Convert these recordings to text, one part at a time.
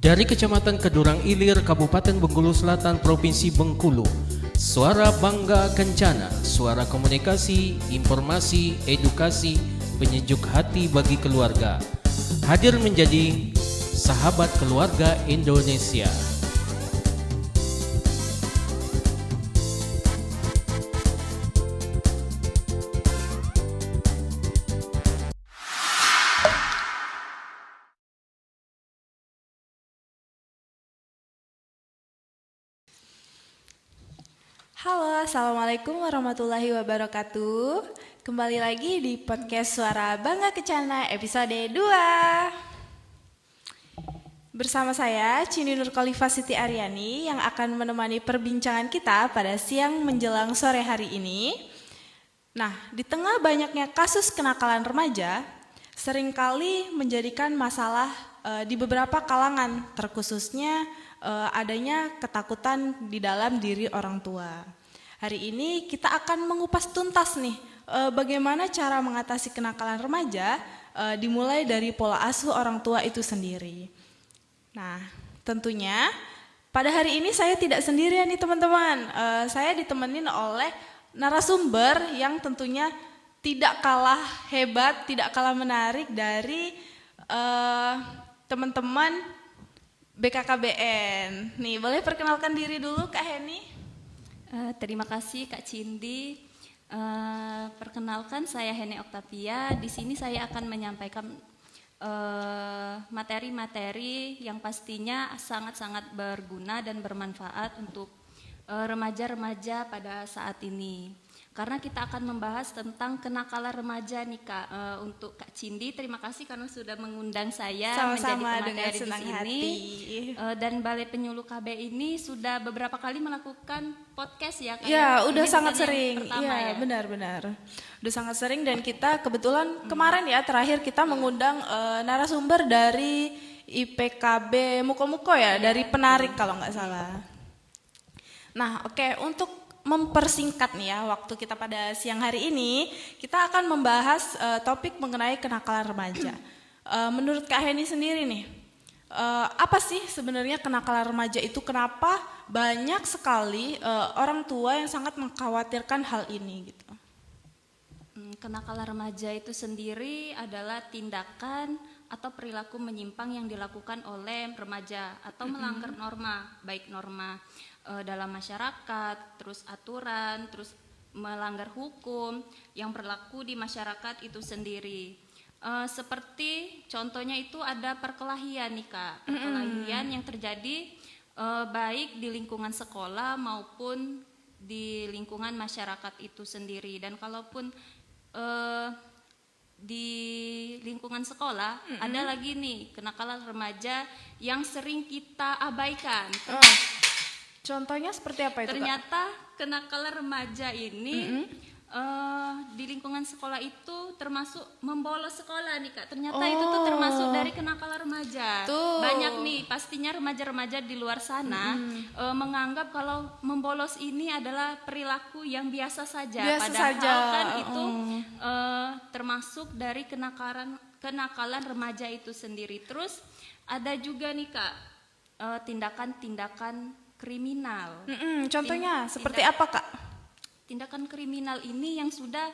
Dari Kecamatan Kedurang Ilir, Kabupaten Bengkulu Selatan, Provinsi Bengkulu, suara bangga kencana, suara komunikasi, informasi, edukasi, penyejuk hati bagi keluarga. Hadir menjadi sahabat keluarga Indonesia. Halo, Assalamualaikum warahmatullahi wabarakatuh. Kembali lagi di podcast Suara Bangga Kencana episode 2. Bersama saya, Cini Nur Khalifah Siti Aryani yang akan menemani perbincangan kita pada siang menjelang sore hari ini. Nah, di tengah banyaknya kasus kenakalan remaja, seringkali menjadikan masalah di beberapa kalangan, terkhususnya adanya ketakutan di dalam diri orang tua. Hari ini kita akan mengupas tuntas nih bagaimana cara mengatasi kenakalan remaja dimulai dari pola asuh orang tua itu sendiri. Nah, tentunya pada hari ini saya tidak sendirian nih teman-teman. Saya ditemenin oleh narasumber yang tentunya tidak kalah hebat, tidak kalah menarik dari teman-teman BKKBN. Nih, boleh perkenalkan diri dulu Kak Heni? Terima kasih Kak Cindi. Perkenalkan saya Heni Oktavia. Di sini saya akan menyampaikan materi-materi yang pastinya sangat-sangat berguna dan bermanfaat untuk remaja-remaja pada saat ini. Karena kita akan membahas tentang kenakalan remaja nih Kak. Untuk Kak Cindi, terima kasih karena sudah mengundang saya Sama-sama, menjadi pemateri di senang sini. hati. Dan Balai Penyuluh KB ini sudah beberapa kali melakukan podcast ya Kak. Ya, udah Ini sangat bukan yang sering. pertama Iya, ya. benar-benar. Udah sangat sering dan kita kebetulan kemarin ya terakhir kita mengundang narasumber dari IPKB Muko-Muko ya, dari Penarik kalau nggak salah. Nah, oke, untuk mempersingkat nih ya waktu kita pada siang hari ini, kita akan membahas topik mengenai kenakalan remaja. Menurut Kak Heni sendiri nih, apa sih sebenarnya kenakalan remaja itu? Kenapa banyak sekali orang tua yang sangat mengkhawatirkan hal ini gitu? Kenakalan remaja itu sendiri adalah tindakan atau perilaku menyimpang yang dilakukan oleh remaja atau melanggar norma, baik norma dalam masyarakat, terus aturan, terus melanggar hukum yang berlaku di masyarakat itu sendiri. Seperti contohnya itu ada perkelahian nih Kak, perkelahian yang terjadi baik di lingkungan sekolah maupun di lingkungan masyarakat itu sendiri. Dan kalaupun di lingkungan sekolah ada lagi nih kenakalan remaja yang sering kita abaikan. Contohnya seperti apa itu? Ternyata kenakalan remaja ini di lingkungan sekolah itu termasuk membolos sekolah nih Kak. Ternyata itu tuh termasuk dari kenakalan remaja. Banyak nih pastinya remaja-remaja di luar sana menganggap kalau membolos ini adalah perilaku yang biasa saja. Padahal kan itu termasuk dari kenakalan remaja itu sendiri. Terus ada juga nih Kak tindakan-tindakan kriminal. Contohnya seperti apa Kak? Tindakan kriminal ini yang sudah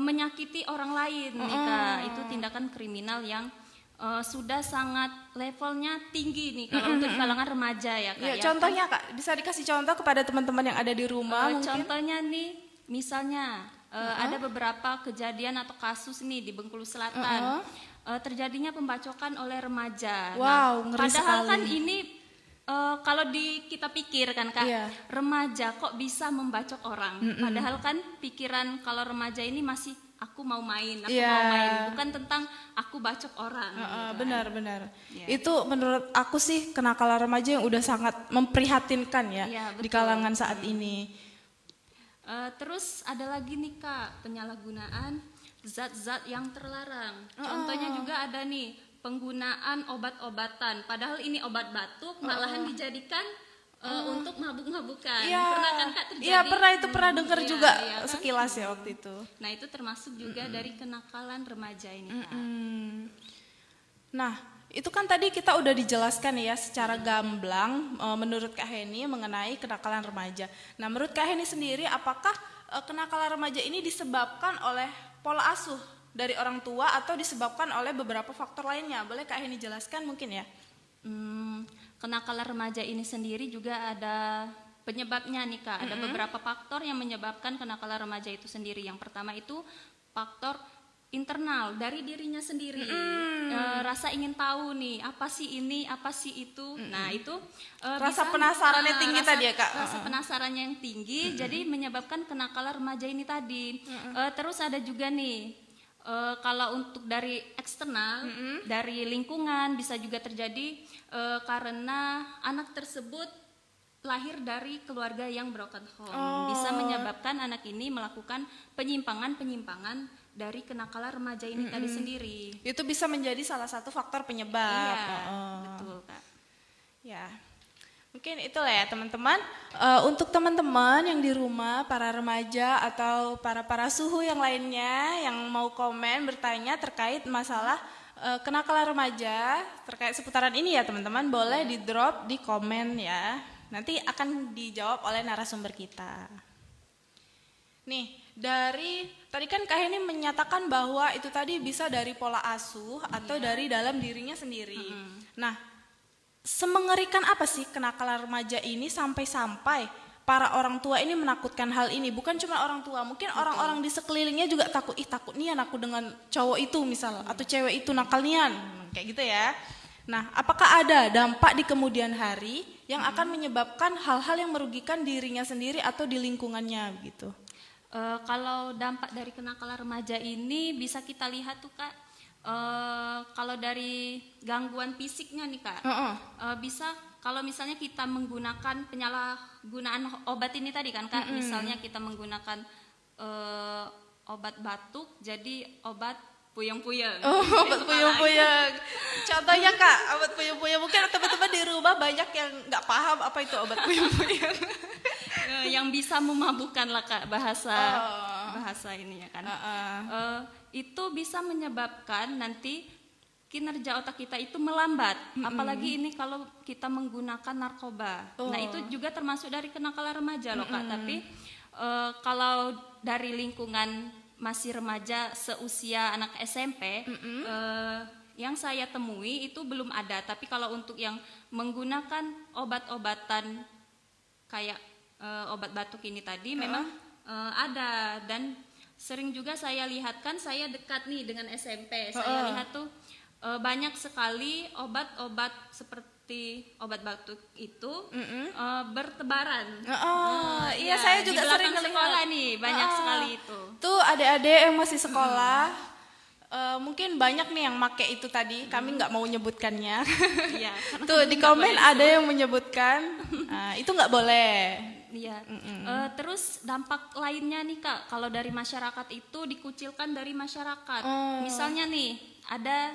menyakiti orang lain nih Kak. Itu tindakan kriminal yang sudah sangat levelnya tinggi nih kalau untuk kalangan remaja ya Kak. Ya, contohnya Kak, bisa dikasih contoh kepada teman-teman yang ada di rumah mungkin? Contohnya nih, misalnya ada beberapa kejadian atau kasus nih di Bengkulu Selatan. Terjadinya pembacokan oleh remaja. Wow, ngeri padahal sekali. kan ini kalau kita pikir kan Kak, remaja kok bisa membacok orang. Padahal kan pikiran kalau remaja ini masih aku mau main, bukan tentang aku bacok orang. Benar-benar. Itu menurut aku sih kenakalan remaja yang udah sangat memprihatinkan ya, di kalangan saat ini. Terus ada lagi nih Kak, penyalahgunaan zat-zat yang terlarang. Contohnya juga ada nih penggunaan obat-obatan, padahal ini obat batuk malahan dijadikan untuk mabuk-mabukan. Pernah kan Kak terjadi? Iya, pernah dengar juga kan? Sekilas ya waktu itu. Nah, itu termasuk juga dari kenakalan remaja ini Kak. Nah, itu kan tadi kita udah dijelaskan ya secara gamblang menurut Kak Heni mengenai kenakalan remaja. Nah, menurut Kak Heni sendiri, apakah kenakalan remaja ini disebabkan oleh pola asuh dari orang tua atau disebabkan oleh beberapa faktor lainnya? Boleh Kak Heni jelaskan mungkin ya? Kenakalan remaja ini sendiri juga ada penyebabnya nih Kak. Ada beberapa faktor yang menyebabkan kenakalan remaja itu sendiri. Yang pertama itu faktor internal dari dirinya sendiri. Rasa ingin tahu nih, apa sih ini, apa sih itu. Nah, itu Rasa penasarannya tinggi tadi ya, Kak? Rasa penasarannya yang tinggi jadi menyebabkan kenakalan remaja ini tadi. Terus ada juga nih kalau untuk dari eksternal, dari lingkungan bisa juga terjadi karena anak tersebut lahir dari keluarga yang broken home. Bisa menyebabkan anak ini melakukan penyimpangan-penyimpangan dari kenakalan remaja ini tadi sendiri. Itu bisa menjadi salah satu faktor penyebab. Iya, betul Kak. Ya, mungkin itulah ya teman-teman. Untuk teman-teman yang di rumah, para remaja atau para suhu yang lainnya yang mau komen bertanya terkait masalah kenakalan remaja, terkait seputaran ini ya teman-teman, boleh di drop di komen ya. Nanti akan dijawab oleh narasumber kita. Nih, dari tadi kan Kak Heni menyatakan bahwa itu tadi bisa dari pola asuh atau dari dalam dirinya sendiri. Nah, semengerikan apa sih kenakalan remaja ini sampai-sampai para orang tua ini menakutkan hal ini? Bukan cuma orang tua, mungkin orang-orang di sekelilingnya juga takut, takut nian aku dengan cowok itu misal, atau cewek itu nakal nian, kayak gitu ya. Nah, apakah ada dampak di kemudian hari yang akan menyebabkan hal-hal yang merugikan dirinya sendiri atau di lingkungannya gitu? Kalau dampak dari kenakalan remaja ini bisa kita lihat tuh Kak, kalau dari gangguan fisiknya nih Kak, bisa kalau misalnya kita menggunakan penyalahgunaan obat ini tadi kan Kak, misalnya kita menggunakan obat batuk jadi obat puyeng-puyeng. Obat puyeng-puyeng. Contohnya Kak, obat puyeng-puyeng. Mungkin teman-teman di rumah banyak yang nggak paham apa itu obat puyeng-puyeng. Yang bisa memabukkan lah Kak, bahasa ini ya kan. Itu bisa menyebabkan nanti kinerja otak kita itu melambat. Apalagi ini kalau kita menggunakan narkoba. Nah itu juga termasuk dari kenakalan remaja loh Kak. Tapi kalau dari lingkungan masih remaja seusia anak SMP, yang saya temui itu belum ada. Tapi kalau untuk yang menggunakan obat-obatan kayak obat batuk ini tadi memang ada, dan sering juga saya lihat kan saya dekat nih dengan SMP. Saya lihat tuh banyak sekali obat-obat seperti obat batuk itu bertebaran. Iya, saya juga di sering belakang sekolah nih banyak sekali itu. Tuh adik-adik yang masih sekolah, mungkin banyak nih yang make itu tadi. Kami nggak mau nyebutkannya. Iya, Tuh di komen ada yang menyebutkan, itu nggak boleh. Iya. Terus dampak lainnya nih Kak, kalau dari masyarakat itu dikucilkan dari masyarakat. Misalnya nih ada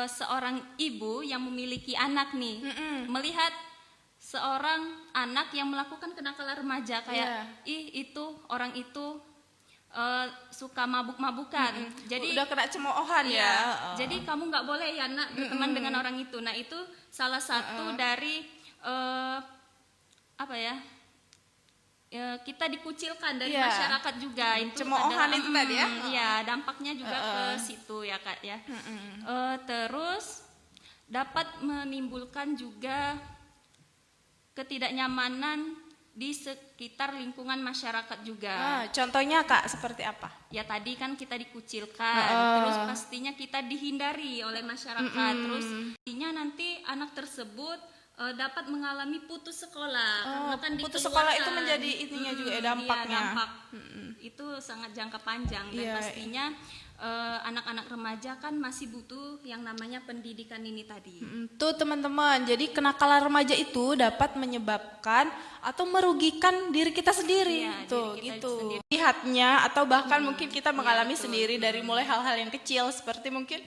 seorang ibu yang memiliki anak nih, melihat seorang anak yang melakukan kenakalan remaja kayak itu orang itu suka mabuk-mabukan. Jadi udah kena cemoohan ya. Jadi kamu nggak boleh ya nak berteman dengan orang itu. Nah itu salah satu dari apa ya? Kita dikucilkan dari masyarakat juga. Itu cemoohan itu tadi ya. Iya, dampaknya juga ke situ ya Kak ya. Terus dapat menimbulkan juga ketidaknyamanan di sekitar lingkungan masyarakat juga. Contohnya Kak seperti apa? Ya tadi kan kita dikucilkan, terus pastinya kita dihindari oleh masyarakat. Terus pastinya nanti anak tersebut dapat mengalami putus sekolah. Karena kan putus sekolah itu menjadi ininya juga ya, dampaknya. Iya, dampak. Itu sangat jangka panjang dan pastinya anak-anak remaja kan masih butuh yang namanya pendidikan ini tadi. Tuh teman-teman, jadi kenakalan remaja itu dapat menyebabkan atau merugikan diri kita sendiri. Iya, Tuh diri kita gitu. sendiri. Lihatnya atau bahkan mungkin kita mengalami sendiri dari mulai hal-hal yang kecil seperti mungkin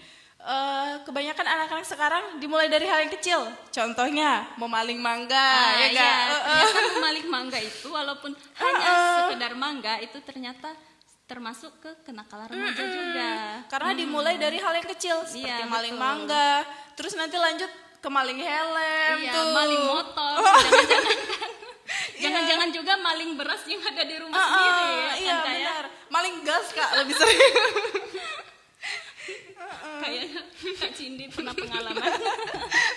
kebanyakan anak-anak sekarang dimulai dari hal yang kecil. Contohnya memaling mangga, ya enggak? Ternyata memaling mangga itu walaupun hanya sekedar mangga itu ternyata termasuk ke kenakalan remaja juga. Karena dimulai dari hal yang kecil seperti Iya, maling betul. mangga, terus nanti lanjut ke maling helm Iya, tuh. maling motor, jangan-jangan juga maling beras yang ada di rumah sendiri ya, Iya kan, kayak benar. Maling gas Kak lebih sering. kayaknya Kak Cindy pernah pengalaman.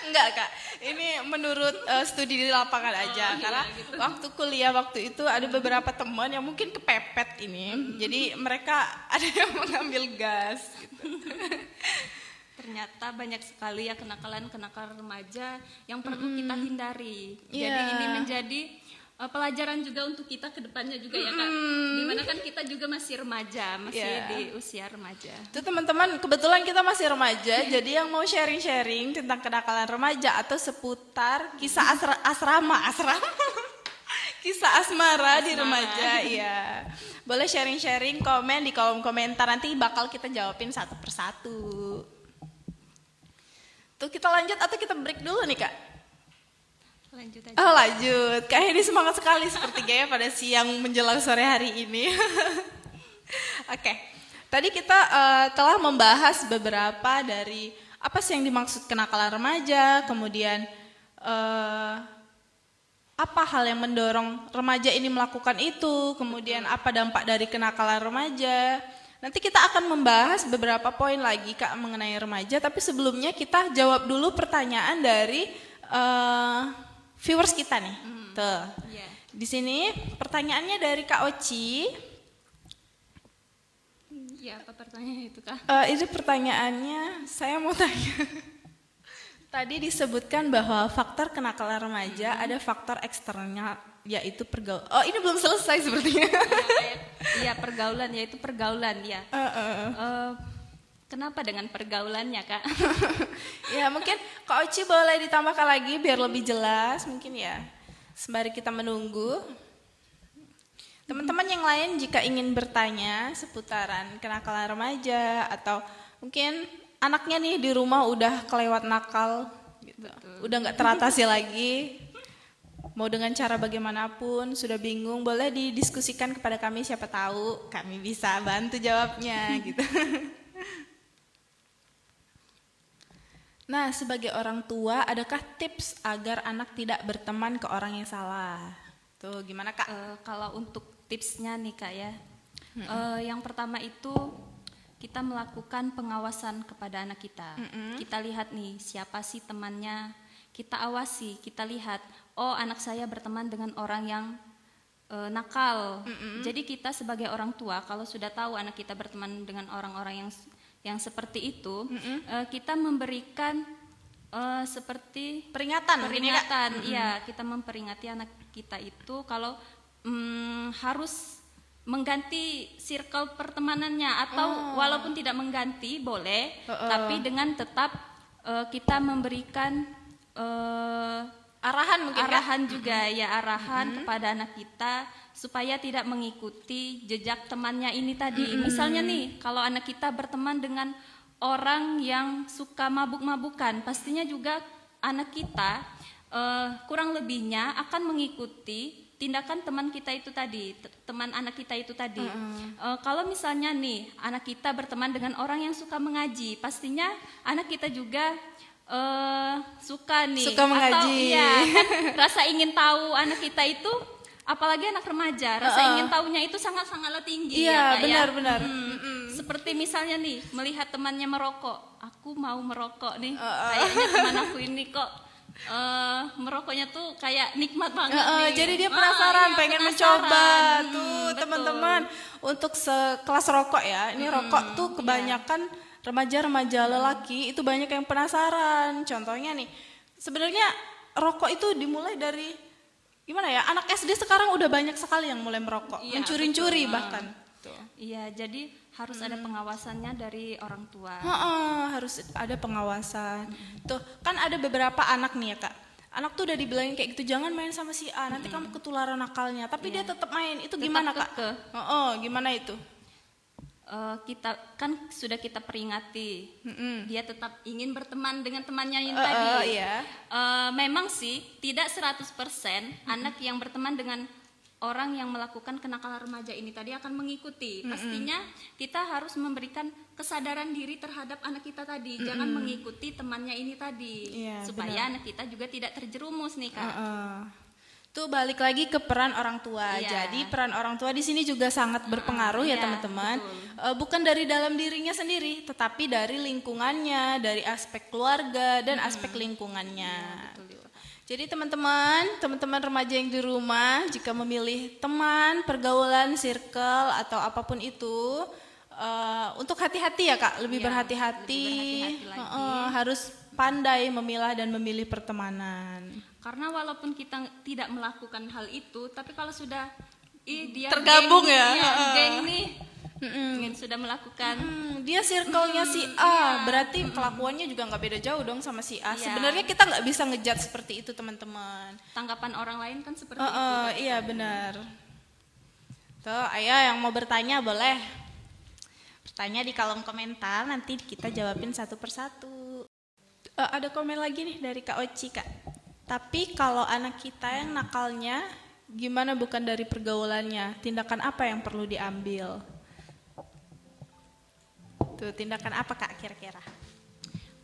Enggak Kak, ini menurut studi di lapangan aja. iya, Karena gitu. waktu kuliah waktu itu ada beberapa teman yang mungkin kepepet ini. Jadi mereka ada yang mengambil gas gitu. Ternyata banyak sekali ya kenakalan-kenakalan remaja yang perlu kita hindari. Jadi Iya. ini menjadi pelajaran juga untuk kita ke depannya juga ya Kak. Dimana kan kita juga masih remaja, masih Iya. di usia remaja. Itu teman-teman, kebetulan kita masih remaja, jadi yang mau sharing-sharing tentang kenakalan remaja atau seputar kisah asrama, kisah asmara di remaja, iya. Boleh sharing-sharing, komen di kolom komentar, nanti bakal kita jawabin satu persatu. Tuh kita lanjut atau kita break dulu nih Kak? Lanjut aja. Oh lanjut, kayaknya ini semangat sekali seperti gaya pada siang menjelang sore hari ini. Oke, tadi kita telah membahas beberapa dari apa sih yang dimaksud kenakalan remaja, kemudian apa hal yang mendorong remaja ini melakukan itu, kemudian apa dampak dari kenakalan remaja. Nanti kita akan membahas beberapa poin lagi Kak mengenai remaja, tapi sebelumnya kita jawab dulu pertanyaan dari viewers kita nih. Tuh. Iya. Di sini pertanyaannya dari Kak Oci. Ya, apa pertanyaannya itu Kak? Itu pertanyaannya saya mau tanya. Tadi disebutkan bahwa faktor kenakalan remaja ada faktor eksternal yaitu pergaulan. Oh, ini belum selesai sepertinya. Iya, pergaulan, yaitu pergaulan ya. Kenapa dengan pergaulannya Kak? Ya mungkin Kak Oci boleh ditambahkan lagi biar lebih jelas mungkin ya. Sembari kita menunggu. Teman-teman yang lain jika ingin bertanya seputaran kenakalan remaja atau mungkin anaknya nih di rumah udah kelewat nakal gitu. Udah nggak teratasi lagi. Mau dengan cara bagaimanapun sudah bingung boleh didiskusikan kepada kami, siapa tahu kami bisa bantu jawabnya gitu. Nah, sebagai orang tua, adakah tips agar anak tidak berteman ke orang yang salah? Tuh, gimana Kak? Kalau untuk tipsnya nih Kak ya, yang pertama itu kita melakukan pengawasan kepada anak kita. Kita lihat nih siapa sih temannya, kita awasi, kita lihat, oh anak saya berteman dengan orang yang nakal. Jadi kita sebagai orang tua kalau sudah tahu anak kita berteman dengan orang-orang yang seperti itu, kita memberikan seperti Peringatan mungkin ya, Kak? peringatan, iya kita memperingati anak kita itu kalau harus mengganti circle pertemanannya atau walaupun tidak mengganti boleh, tapi dengan tetap kita memberikan Arahan mungkin Kak? arahan juga ya, arahan kepada anak kita supaya tidak mengikuti jejak temannya ini tadi. Misalnya nih, kalau anak kita berteman dengan orang yang suka mabuk-mabukan, pastinya juga anak kita kurang lebihnya akan mengikuti tindakan teman kita itu tadi, teman anak kita itu tadi. Kalau misalnya nih, anak kita berteman dengan orang yang suka mengaji, pastinya anak kita juga suka nih, Suka mengaji. atau iya kan, rasa ingin tahu anak kita itu, apalagi anak remaja, rasa ingin tahunya itu sangat-sangatlah tinggi. Iya, ya, Kak, ya. benar-benar. Seperti misalnya nih, melihat temannya merokok, aku mau merokok nih, kayaknya teman aku ini kok merokoknya tuh kayak nikmat banget nih. Jadi dia penasaran, iya, pengen penasaran. mencoba tuh Betul. teman-teman. Untuk sekelas rokok ya, ini rokok tuh kebanyakan remaja-remaja lelaki itu banyak yang penasaran. Contohnya nih, sebenarnya rokok itu dimulai dari gimana ya? Anak SD sekarang udah banyak sekali yang mulai merokok, Iya, mencuri-curi betul. bahkan. Tuh. Iya, jadi harus ada pengawasannya dari orang tua. Harus ada pengawasan. Tuh, kan ada beberapa anak nih ya Kak. Anak tuh udah dibilangin kayak gitu, jangan main sama si A, nanti kamu ketularan nakalnya. Tapi dia tetap main. Itu Tetap gimana Kak? kekeh. Gimana itu? Kita kan sudah kita peringati, dia tetap ingin berteman dengan temannya yang Iya. Memang sih tidak 100% anak yang berteman dengan orang yang melakukan kenakalan remaja ini tadi akan mengikuti. Pastinya kita harus memberikan kesadaran diri terhadap anak kita tadi, jangan mengikuti temannya ini tadi, Iya, supaya anak kita juga tidak terjerumus nih Kak. Tuh balik lagi ke peran orang tua. Iya. Jadi peran orang tua di sini juga sangat berpengaruh ya Iya, teman-teman. betul. Bukan dari dalam dirinya sendiri, tetapi dari lingkungannya, dari aspek keluarga dan aspek lingkungannya. Betul. Jadi teman-teman remaja yang di rumah, jika memilih teman, pergaulan, circle atau apapun itu, untuk hati-hati ya Kak, lebih Iya, berhati-hati, lebih berhati-hati lagi. harus pandai memilah dan memilih pertemanan. Karena walaupun kita tidak melakukan hal itu, tapi kalau sudah dia Tergabung geng, ya, iya, geng nih, sudah melakukan. Dia circle-nya si A, berarti kelakuannya juga nggak beda jauh dong sama si A. Iya. Sebenarnya kita nggak bisa ngejudge seperti itu teman-teman. Tanggapan orang lain kan seperti itu. Iya benar. Tuh, ayo yang mau bertanya boleh. Bertanya di kolom komentar, nanti kita jawabin satu persatu. Ada komen lagi nih dari Kak Oci Kak. Tapi kalau anak kita yang nakalnya, gimana bukan dari pergaulannya? Tindakan apa yang perlu diambil? Tuh, tindakan apa Kak kira-kira?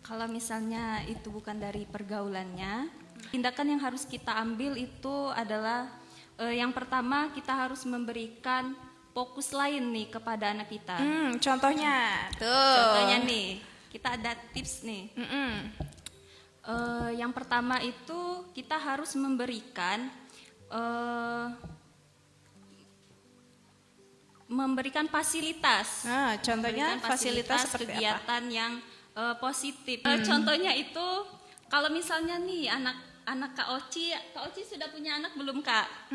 Kalau misalnya itu bukan dari pergaulannya, tindakan yang harus kita ambil itu adalah yang pertama kita harus memberikan fokus lain nih kepada anak kita. Contohnya, tuh. Contohnya nih, kita ada tips nih. Yang pertama itu kita harus memberikan fasilitas. Nah, contohnya Memberikan fasilitas seperti kegiatan yang positif. Contohnya itu kalau misalnya nih anak Kak Oci sudah punya anak belum Kak?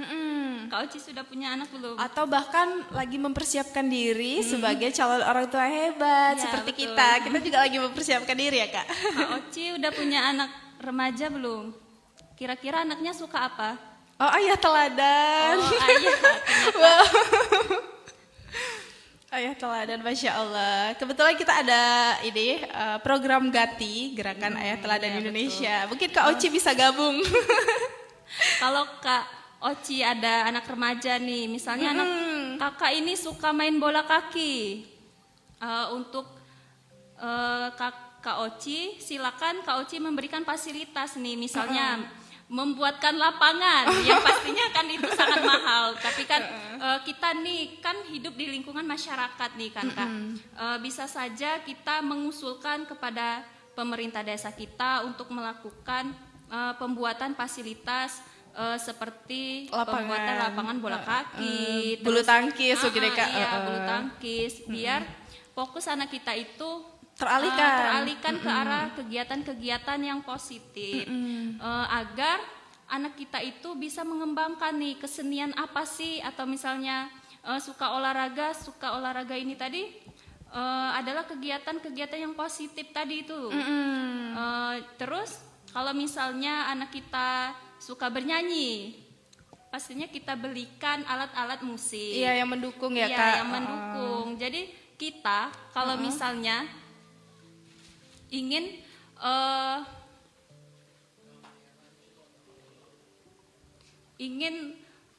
Kak Oci sudah punya anak belum? Atau bahkan lagi mempersiapkan diri sebagai calon orang tua hebat Ya, seperti betul. kita. Kita juga lagi mempersiapkan diri ya Kak. Kak Oci udah punya anak remaja belum? Kira-kira anaknya suka apa? Oh ayah teladan. Oh ayah. Wow. Ayah teladan, Masya Allah. Kebetulan kita ada ini program GATI, Gerakan Ayah Teladan iya, Indonesia. Mungkin Kak Oci bisa gabung. Kalau Kak Oci ada anak remaja nih, misalnya anak kakak ini suka main bola kaki. Untuk Kak Oci, silakan Kak Oci memberikan fasilitas nih, misalnya membuatkan lapangan, yang pastinya kan itu sangat mahal. Tapi kan kita nih kan hidup di lingkungan masyarakat nih kan Kak. Bisa saja kita mengusulkan kepada pemerintah desa kita untuk melakukan pembuatan fasilitas seperti pembuatan lapangan bola kaki, bulu tangkis, gitu Kak. Iya, bulu tangkis, biar fokus anak kita itu Teralihkan ke arah kegiatan-kegiatan yang positif, agar anak kita itu bisa mengembangkan nih kesenian apa sih, atau misalnya suka olahraga ini tadi adalah kegiatan-kegiatan yang positif tadi itu. Terus kalau misalnya anak kita suka bernyanyi, pastinya kita belikan alat-alat musik. Iya, yang mendukung ya Iya, Kak. yang mendukung. Jadi kita kalau misalnya ingin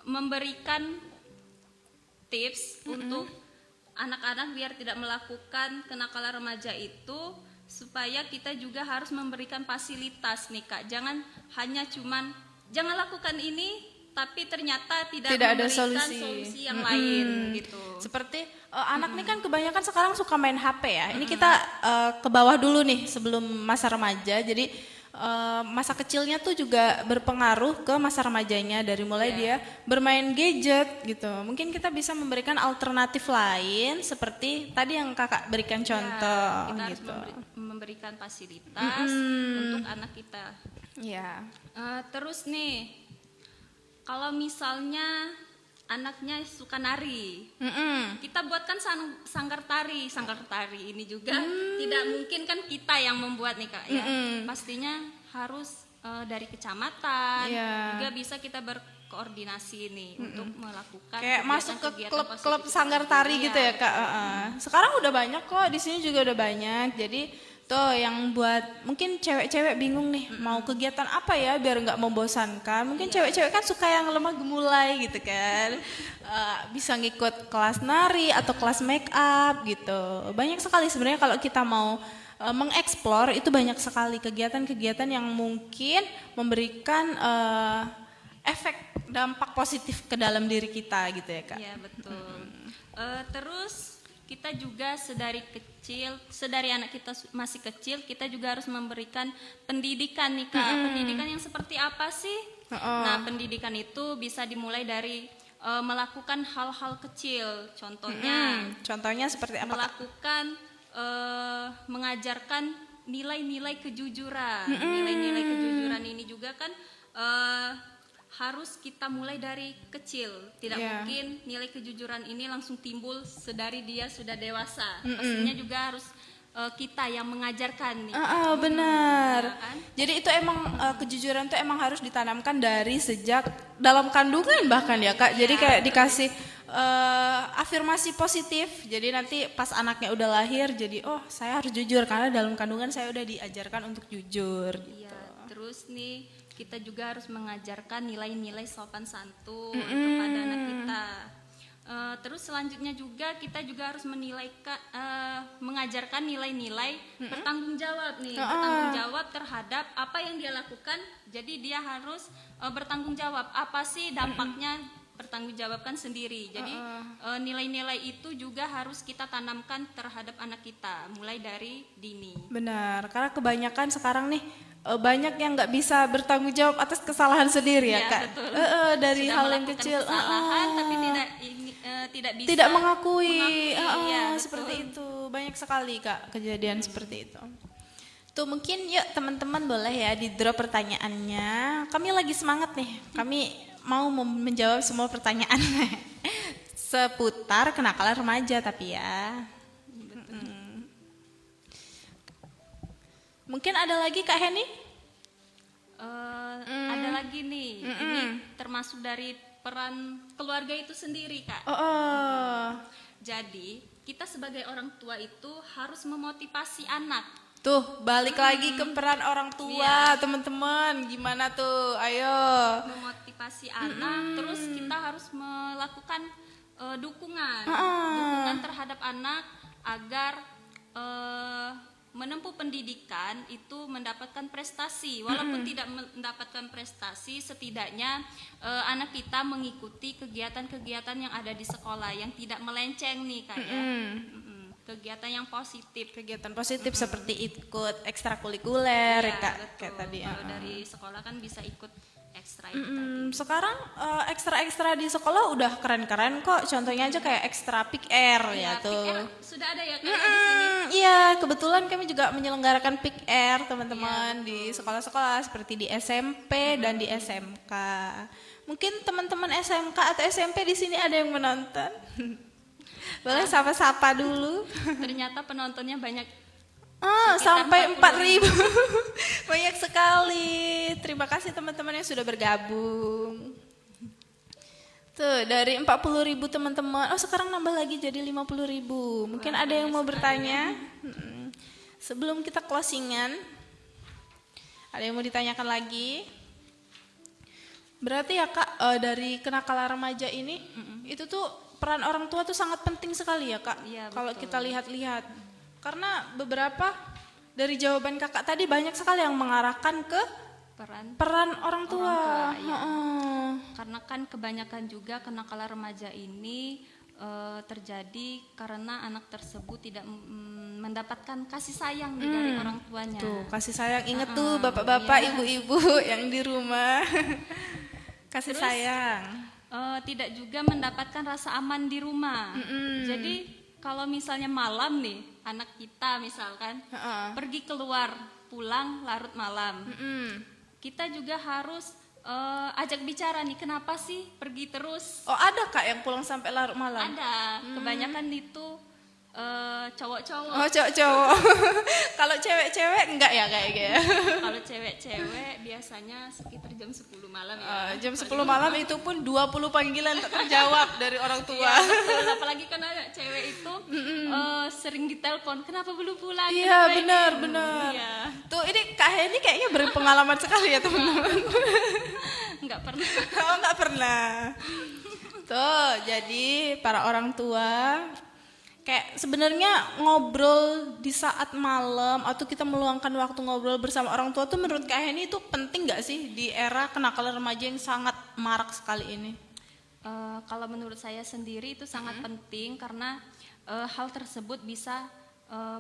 memberikan tips untuk anak-anak biar tidak melakukan kenakalan remaja itu, supaya kita juga harus memberikan fasilitas nih Kak. Jangan lakukan ini tapi ternyata tidak ada memberikan solusi yang lain gitu. Seperti anak nih kan kebanyakan sekarang suka main HP ya. Ini kita ke bawah dulu nih sebelum masa remaja. Jadi masa kecilnya tuh juga berpengaruh ke masa remajanya, dari mulai dia bermain gadget gitu. Mungkin kita bisa memberikan alternatif lain seperti tadi yang Kakak berikan contoh Kita harus gitu. memberikan fasilitas untuk anak kita. Iya. Terus nih, kalau misalnya anaknya suka nari, kita buatkan sanggar tari. Sanggar tari ini juga tidak mungkin kan kita yang membuat nih Kak ya. Pastinya harus dari kecamatan, juga bisa kita berkoordinasi nih untuk melakukan Kayak masuk ke kegiatan-kegiatan klub-klub positif sanggar tadi. tari Iya, gitu ya Kak. betul. Sekarang udah banyak kok, di sini juga udah banyak. Jadi Tuh yang buat mungkin cewek-cewek bingung nih mau kegiatan apa ya biar nggak membosankan. Mungkin cewek-cewek kan suka yang lemah gemulai gitu kan. Bisa ngikut kelas nari atau kelas make up gitu. Banyak sekali sebenarnya kalau kita mau mengeksplor itu banyak sekali kegiatan-kegiatan yang mungkin memberikan efek dampak positif ke dalam diri kita gitu ya Kak. Iya betul. Terus kita juga sedari anak kita masih kecil, kita juga harus memberikan pendidikan nih Kak. Pendidikan yang seperti apa sih? Nah, pendidikan itu bisa dimulai dari melakukan hal-hal kecil. Contohnya seperti apa Kak? Melakukan mengajarkan nilai-nilai kejujuran. Nilai-nilai kejujuran ini juga kan harus kita mulai dari kecil. Tidak mungkin nilai kejujuran ini langsung timbul sedari dia sudah dewasa. Pastinya juga harus kita yang mengajarkan nih. Benar. Ya kan? Jadi itu emang kejujuran itu emang harus ditanamkan dari sejak dalam kandungan bahkan ya Kak. Jadi kayak dikasih afirmasi positif. Jadi nanti pas anaknya udah lahir jadi oh saya harus jujur karena dalam kandungan saya udah diajarkan untuk jujur. Iya. Terus nih kita juga harus mengajarkan nilai-nilai sopan santun kepada anak kita. Terus selanjutnya juga kita juga harus mengajarkan nilai-nilai bertanggung jawab nih, bertanggung jawab terhadap apa yang dia lakukan. Jadi dia harus bertanggung jawab. Apa sih dampaknya? Bertanggung jawabkan sendiri. Jadi nilai-nilai itu juga harus kita tanamkan terhadap anak kita mulai dari dini. Benar, karena kebanyakan sekarang nih banyak yang nggak bisa bertanggung jawab atas kesalahan sendiri ya Kak. Betul. Dari Sudah hal yang melakukan kecil, kesalahan tapi tidak bisa tidak mengakui, ya, seperti itu. Banyak sekali Kak kejadian seperti itu. Tuh mungkin yuk teman-teman boleh ya di drop pertanyaannya. Kami lagi semangat nih. Kami mau menjawab semua pertanyaan seputar kenakalan remaja tapi ya. Mungkin ada lagi Kak Heni? Ada lagi nih. Ini termasuk dari peran keluarga itu sendiri Kak. Jadi kita sebagai orang tua itu harus memotivasi anak. Tuh balik lagi ke peran orang tua teman-teman. Gimana tuh? Ayo. Memotivasi anak. Terus kita harus melakukan dukungan terhadap anak agar menempuh pendidikan itu mendapatkan prestasi. Walaupun tidak mendapatkan prestasi, setidaknya anak kita mengikuti kegiatan-kegiatan yang ada di sekolah yang tidak melenceng nih Kak ya. Kegiatan yang positif. Kegiatan positif seperti ikut ekstrakurikuler Ya, Kak. betul. Kayak tadi. Kalau dari sekolah kan bisa ikut ekstra itu tadi. Sekarang ekstra-ekstra di sekolah udah keren-keren kok. Contohnya aja kayak ekstra pick air ya tuh. PKR sudah ada ya Kak ya di sini. Iya, kebetulan kami juga menyelenggarakan pick air teman-teman di sekolah-sekolah seperti di SMP dan di SMK. Mungkin teman-teman SMK atau SMP di sini ada yang menonton. Boleh sapa-sapa dulu. Ternyata penontonnya banyak. Sampai 4.000. Banyak sekali. Terima kasih teman-teman yang sudah bergabung. Tuh dari 40.000 teman-teman. Sekarang nambah lagi jadi 50.000. Mungkin ada yang mau bertanya. Sebelum kita closingan, ada yang mau ditanyakan lagi? Berarti ya Kak, dari kenakalan remaja ini, itu tuh peran orang tua tuh sangat penting sekali ya Kak. Iya, kalau betul. kita lihat-lihat. Karena beberapa dari jawaban Kakak tadi banyak sekali yang mengarahkan ke peran orang tua. Ya. Karena kan kebanyakan juga kenakalan remaja ini terjadi karena anak tersebut tidak mendapatkan kasih sayang dari orang tuanya. Tuh, kasih sayang. Ingat tuh bapak-bapak, ibu-ibu yang di rumah. Kasih sayang. Tidak juga mendapatkan rasa aman di rumah. Jadi kalau misalnya malam nih, anak kita misalkan pergi keluar, pulang larut malam. Kita juga harus ajak bicara nih, kenapa sih pergi terus? Ada Kak yang pulang sampai larut malam? Ada, kebanyakan itu cowok-cowok. Oh, cowok-cowok. Kalau cewek-cewek enggak ya kayak gitu. Kalau cewek-cewek biasanya sekitar jam 10 malam ya. Jam 10 malam itu pun 20 panggilan tak terjawab dari orang tua. Iya, betul. Apalagi kan ada cewek itu sering ditelepon, kenapa belum pulang? Iya, Kenapa ini?" benar. Iya. Tuh ini Kak Heni kayaknya berpengalaman sekali ya teman-teman. Nggak pernah. Oh, enggak pernah. Tuh, jadi para orang tua kayak sebenarnya ngobrol di saat malam atau kita meluangkan waktu ngobrol bersama orang tua tuh menurut Kak Heni itu penting nggak sih di era kenakalan remaja yang sangat marak sekali ini? Kalau menurut saya sendiri itu sangat penting karena hal tersebut bisa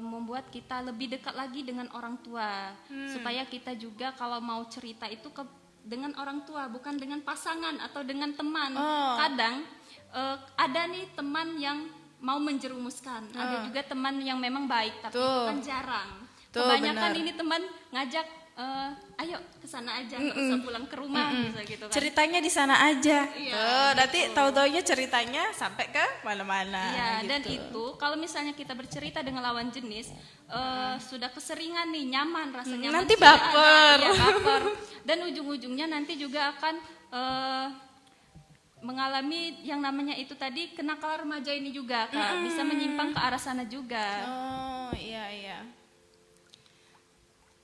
membuat kita lebih dekat lagi dengan orang tua, supaya kita juga kalau mau cerita itu dengan orang tua, bukan dengan pasangan atau dengan teman. Kadang ada nih teman yang mau menjerumuskan, ada juga teman yang memang baik, tapi itu kan jarang. Kebanyakan benar. ini teman ngajak, ayo ke sana aja, nggak usah pulang ke rumah, bisa gitu kan. Ceritanya di sana aja. Iya, Tuh, nanti tahu-taunya ceritanya sampai ke mana-mana. Iya, gitu. dan itu kalau misalnya kita bercerita dengan lawan jenis, sudah keseringan nih, nyaman, rasa nyaman. Nanti sudah baper. ada, ya, baper. Dan ujung-ujungnya nanti juga akan mengalami yang namanya itu tadi kenakalan remaja ini juga, Kak. Bisa menyimpang ke arah sana juga. Oh, iya.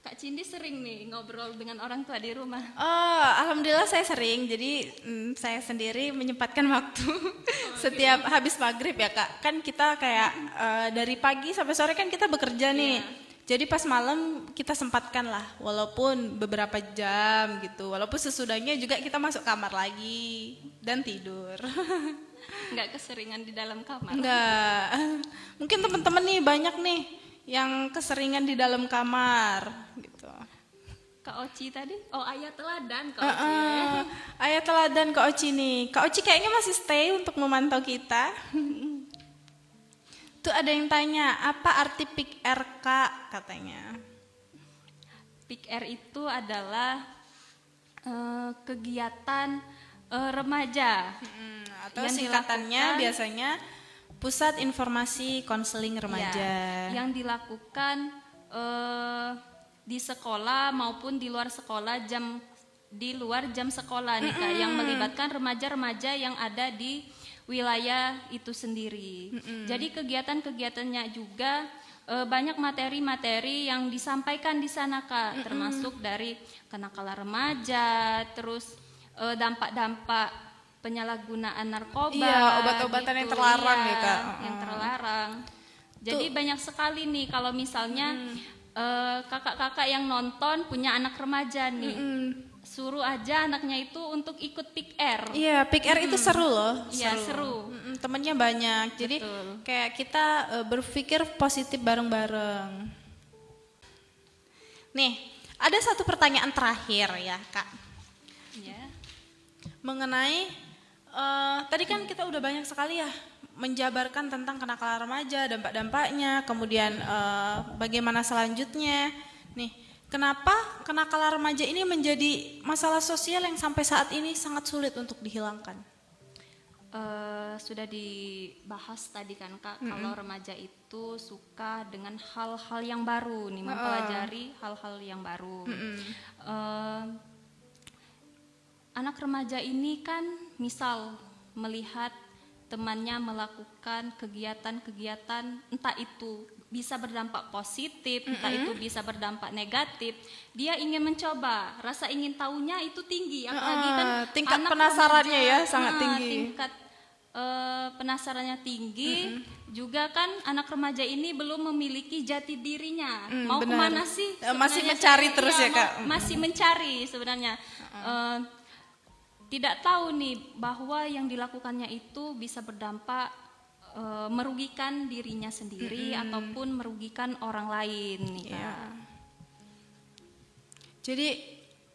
Kak Cindy sering nih ngobrol dengan orang tua di rumah. Oh, alhamdulillah saya sering. Jadi saya sendiri menyempatkan waktu setiap habis maghrib ya Kak. Kan kita kayak dari pagi sampai sore kan kita bekerja nih. Jadi pas malam kita sempatkan lah, walaupun beberapa jam gitu. Walaupun sesudahnya juga kita masuk kamar lagi dan tidur. Nggak keseringan di dalam kamar. Enggak. Mungkin teman-teman nih banyak nih yang keseringan di dalam kamar gitu. Kak Oci tadi, ayah teladan Kak Oci. Ayah teladan Kak Oci nih. Kak Oci kayaknya masih stay untuk memantau kita. Tuh ada yang tanya, apa arti PIK-R Kak katanya? PIK-R itu adalah kegiatan remaja. Atau Yang singkatannya dilakukan- biasanya Pusat Informasi Konseling Remaja. Ya, yang dilakukan di sekolah maupun di luar sekolah, di luar jam sekolah nih Kak, yang melibatkan remaja-remaja yang ada di wilayah itu sendiri. Jadi kegiatan-kegiatannya juga banyak materi-materi yang disampaikan di sana Kak, termasuk dari kenakalan remaja, terus dampak-dampak penyalahgunaan narkoba. Iya, obat-obatan yang terlarang ya, Kak. Yang terlarang. Jadi banyak sekali nih kalau misalnya kakak-kakak yang nonton punya anak remaja nih. Suruh aja anaknya itu untuk ikut PIK-R. Iya, PIK-R itu seru loh. Iya, seru. Temennya banyak. Jadi Betul. kayak kita berpikir positif bareng-bareng. Nih, ada satu pertanyaan terakhir ya, Kak. Ya. Mengenai tadi kan kita udah banyak sekali ya menjabarkan tentang kenakalan remaja, dampak-dampaknya, kemudian bagaimana selanjutnya. Nih, kenapa kenakalan remaja ini menjadi masalah sosial yang sampai saat ini sangat sulit untuk dihilangkan? Sudah dibahas tadi kan Kak, kalau remaja itu suka dengan hal-hal yang baru nih, mempelajari hal-hal yang baru. Anak remaja ini kan misal melihat temannya melakukan kegiatan-kegiatan, entah itu bisa berdampak positif, entah itu bisa berdampak negatif, dia ingin mencoba, rasa ingin tahunya itu tinggi, apalagi kan tingkat anak penasarannya remaja, ya sangat tinggi. Tingkat penasarannya tinggi, juga kan anak remaja ini belum memiliki jati dirinya, mau benar. kemana sih? Masih Sebenarnya mencari terus ya, Kak? Masih mencari sebenarnya. Tidak tahu nih bahwa yang dilakukannya itu bisa berdampak merugikan dirinya sendiri ataupun merugikan orang lain nih, Kak. Ya. Jadi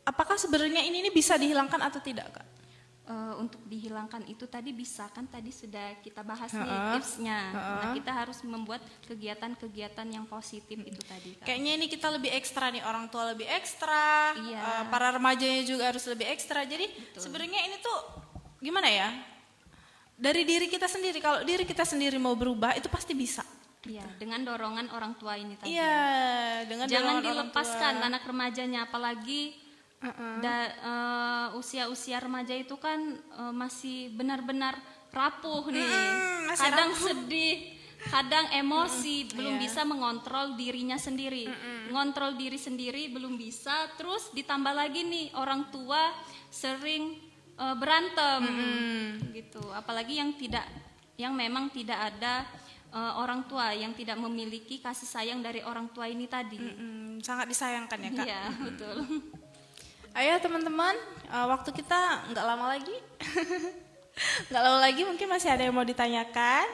apakah sebenarnya ini bisa dihilangkan atau tidak, Kak? Untuk dihilangkan itu tadi bisa kan, tadi sudah kita bahas nih tipsnya. Nah, kita harus membuat kegiatan-kegiatan yang positif itu tadi, Kak. Kayaknya ini kita lebih ekstra nih, orang tua lebih ekstra, Iya. para remajanya juga harus lebih ekstra. Jadi sebenarnya ini tuh gimana ya? Dari diri kita sendiri, kalau diri kita sendiri mau berubah itu pasti bisa. Iya, dengan dorongan orang tua ini tadi. Iya, dengan Jangan dorongan orang dilepaskan tua. anak remajanya, apalagi usia-usia remaja itu kan masih benar-benar rapuh nih. Masih Kadang sedih, kadang emosi, belum Iya. bisa mengontrol dirinya sendiri. Ngontrol diri sendiri belum bisa, terus ditambah lagi nih orang tua sering berantem gitu. Apalagi yang memang tidak ada orang tua, yang tidak memiliki kasih sayang dari orang tua ini tadi. Sangat disayangkan ya Kak. Iya, betul. Ayo teman-teman, waktu kita nggak lama lagi. Nggak lama lagi, mungkin masih ada yang mau ditanyakan.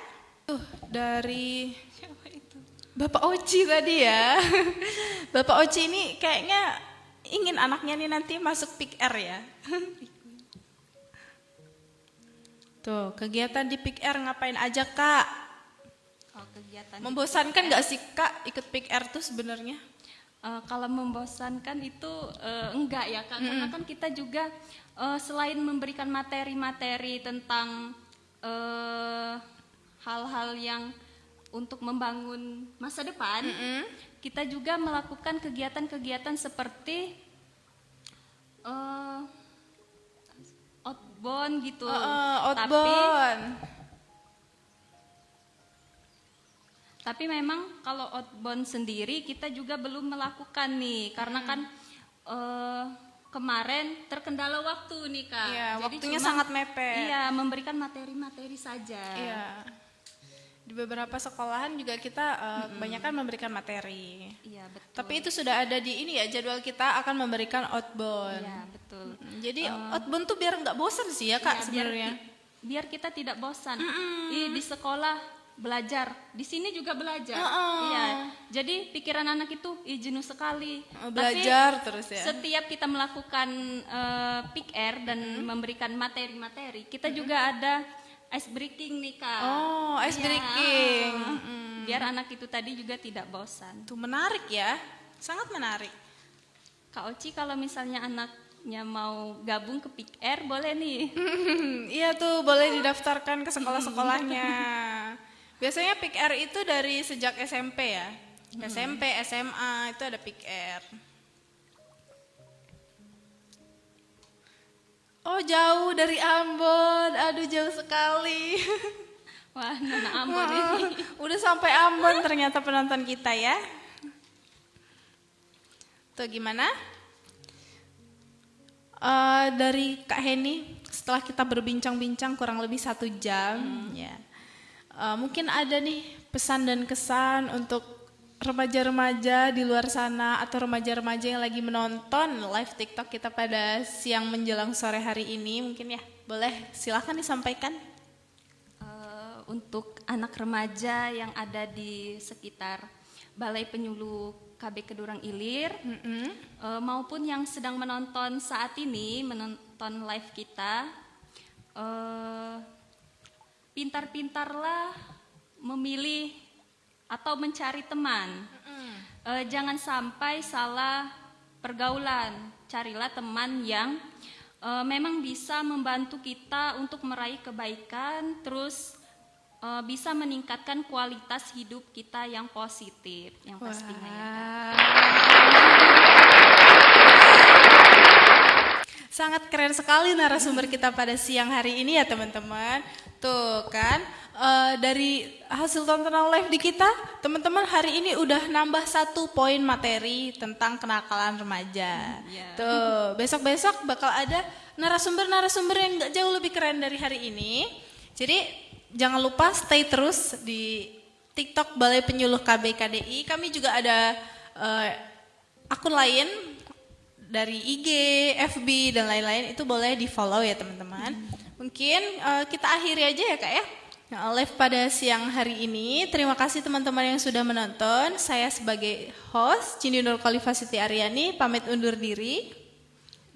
Dari Bapak Oci tadi ya. Bapak Oci ini kayaknya ingin anaknya nih nanti masuk Pick R ya. Tuh, kegiatan di Pick R ngapain aja Kak? Oh, kegiatan Membosankan nggak sih Kak ikut Pick R tuh sebenarnya? kalau membosankan itu enggak ya Kak, karena kan kita juga selain memberikan materi-materi tentang hal-hal yang untuk membangun masa depan, kita juga melakukan kegiatan-kegiatan seperti outbound gitu. Outbound. Tapi memang kalau outbound sendiri kita juga belum melakukan nih, karena kan kemarin terkendala waktu nih Kak. Iya, Jadi waktunya cuma- sangat mepet. Iya, memberikan materi-materi saja. Iya. Di beberapa sekolahan juga kita kebanyakan memberikan materi. Iya, betul. Tapi itu sudah ada di ini ya, jadwal kita akan memberikan outbound. Iya, betul. Jadi outbound tuh biar nggak bosan sih ya Kak Iya, sebenarnya. biar kita tidak bosan. Di sekolah belajar, di sini juga belajar. Iya. Jadi pikiran anak itu jenuh sekali. Belajar Tapi terus ya. setiap kita melakukan Pick R dan memberikan materi-materi, kita juga ada ice breaking nih Kak. Oh, ice Iya. breaking. Biar anak itu tadi juga tidak bosan. Tuh menarik ya, sangat menarik. Kak Oci kalau misalnya anaknya mau gabung ke Pick R boleh nih. Iya tuh boleh didaftarkan ke sekolah-sekolahnya. Biasanya Pick R itu dari sejak SMP ya. SMP, SMA itu ada Pick R. Oh jauh dari Ambon, aduh jauh sekali. Wah, anak Ambon ini. Udah sampai Ambon ternyata penonton kita ya. Tuh gimana? Dari Kak Heni, setelah kita berbincang-bincang kurang lebih 1 jam, ya. Mungkin ada nih pesan dan kesan untuk remaja-remaja di luar sana atau remaja-remaja yang lagi menonton live TikTok kita pada siang menjelang sore hari ini, mungkin ya, boleh silakan disampaikan. Untuk anak remaja yang ada di sekitar Balai Penyuluh KB Kedurang Ilir, maupun yang sedang menonton saat ini, menonton live kita, pintar-pintarlah memilih atau mencari teman. Jangan sampai salah pergaulan. Carilah teman yang memang bisa membantu kita untuk meraih kebaikan, terus bisa meningkatkan kualitas hidup kita yang positif, yang pastinya ya, Kak. Sangat keren sekali narasumber kita pada siang hari ini ya teman-teman. Tuh kan, dari hasil tontonan live di kita, teman-teman hari ini udah nambah 1 poin materi tentang kenakalan remaja. Tuh, besok-besok bakal ada narasumber-narasumber yang gak jauh lebih keren dari hari ini. Jadi jangan lupa stay terus di TikTok Balai Penyuluh KB KDI. Kami juga ada akun lain dari IG, FB dan lain-lain, itu boleh di follow ya teman-teman. Mungkin kita akhiri aja ya Kak ya live pada siang hari ini. Terima kasih teman-teman yang sudah menonton. Saya sebagai host Cindy Nur Khalifah Siti Aryani pamit undur diri.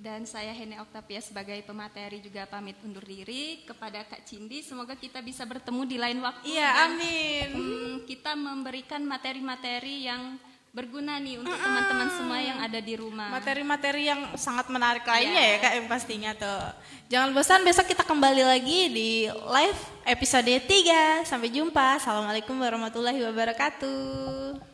Dan saya Hene Oktavia sebagai pemateri juga pamit undur diri kepada Kak Cindy. Semoga kita bisa bertemu di lain waktu. Iya, dan, amin. kita memberikan materi-materi yang berguna nih untuk teman-teman semua yang ada di rumah. Materi-materi yang sangat menarik lainnya ya Kak yang pastinya tuh. Jangan bosan, besok kita kembali lagi di live episode 3. Sampai jumpa. Assalamualaikum warahmatullahi wabarakatuh.